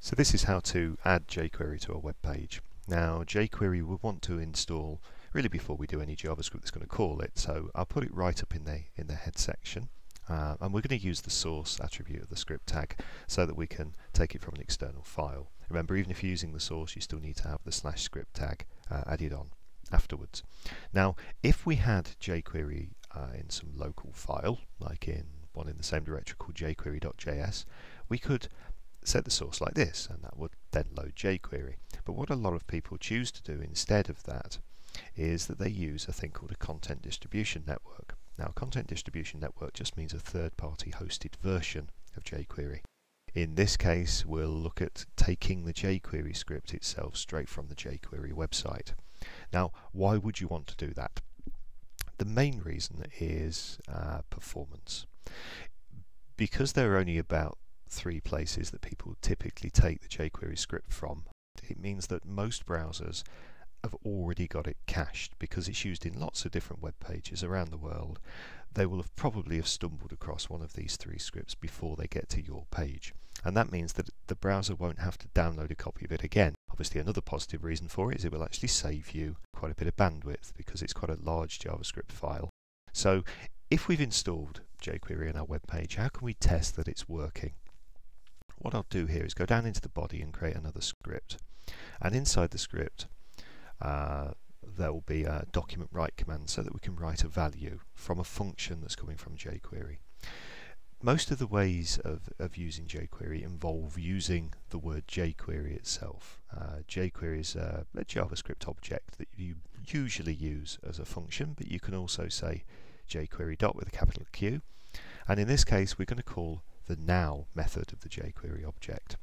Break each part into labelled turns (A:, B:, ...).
A: So this is how to add jQuery to a web page. Now jQuery we want to install really before we do any JavaScript that's going to call it, so I'll put it right up in the head section, and we're going to use the source attribute of the script tag so that we can take it from an external file. Remember, even if you're using the source, you still need to have the /script tag added on afterwards. Now if we had jQuery in some local file, like in one in the same directory called jQuery.js, we could set the source like this, and that would then load jQuery. But what a lot of people choose to do instead of that is that they use a thing called a content distribution network. Now, a content distribution network just means a third-party hosted version of jQuery. In this case, we'll look at taking the jQuery script itself straight from the jQuery website. Now, why would you want to do that? The main reason is performance. Because there are only about 3 places that people typically take the jQuery script from, it means that most browsers have already got it cached. Because it's used in lots of different web pages around the world, they will have probably stumbled across one of these 3 scripts before they get to your page, and that means that the browser won't have to download a copy of it again. Obviously, another positive reason for it is it will actually save you quite a bit of bandwidth because it's quite a large JavaScript file. So if we've installed jQuery on our web page, how can we test that it's working? What I'll do here is go down into the body and create another script, and inside the script there will be a document write command so that we can write a value from a function that's coming from jQuery. Most of the ways of using jQuery involve using the word jQuery itself. jQuery is a JavaScript object that you usually use as a function, but you can also say jQuery dot with a capital Q, and in this case we're going to call the now method of the jQuery object.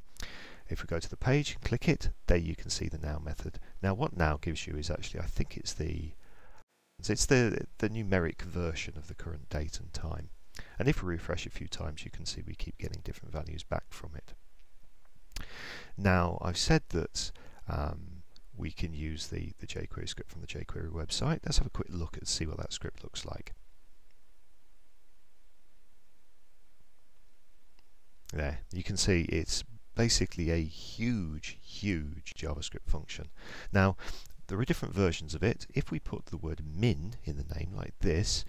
A: If we go to the page and click it, there you can see the now method. Now what now gives you is actually, I think it's the numeric version of the current date and time. And if we refresh a few times, you can see we keep getting different values back from it. Now I've said that we can use the jQuery script from the jQuery website. Let's have a quick look and see what that script looks like. There, you can see it's basically a huge JavaScript function. Now there are different versions of it. If we put the word min in the name like this,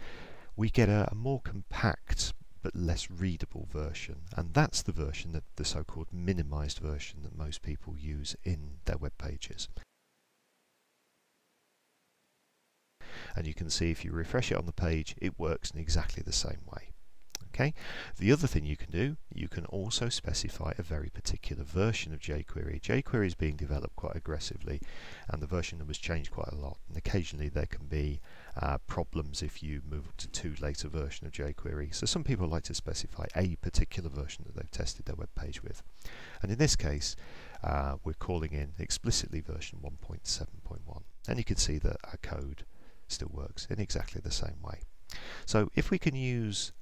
A: we get a more compact but less readable version, and that's the version, that the so-called minimized version, that most people use in their web pages. And you can see if you refresh it on the page, it works in exactly the same way. Okay. The other thing you can do, you can also specify a very particular version of jQuery. jQuery is being developed quite aggressively, and the version numbers change quite a lot, and occasionally there can be problems if you move up to too late a version of jQuery. So some people like to specify a particular version that they've tested their web page with, and in this case we're calling in explicitly version 1.7.1, and you can see that our code still works in exactly the same way. So if we can use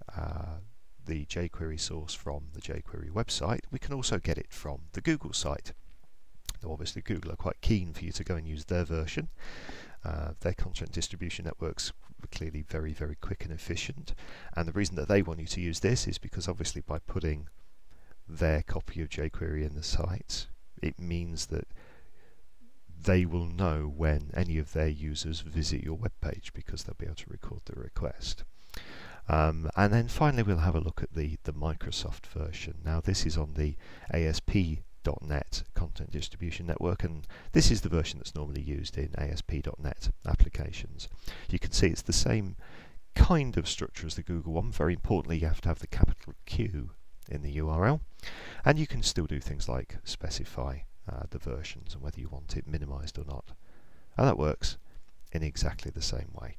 A: the jQuery source from the jQuery website, we can also get it from the Google site. Now obviously Google are quite keen for you to go and use their version. Their content distribution networks are clearly very quick and efficient, and the reason that they want you to use this is because obviously by putting their copy of jQuery in the site, it means that they will know when any of their users visit your web page, because they'll be able to record the request. And then finally we'll have a look at the Microsoft version. Now this is on the ASP.NET Content Distribution Network, and this is the version that's normally used in ASP.NET applications. You can see it's the same kind of structure as the Google one. Very importantly, you have to have the capital Q in the URL, and you can still do things like specify the versions and whether you want it minimized or not, and that works in exactly the same way.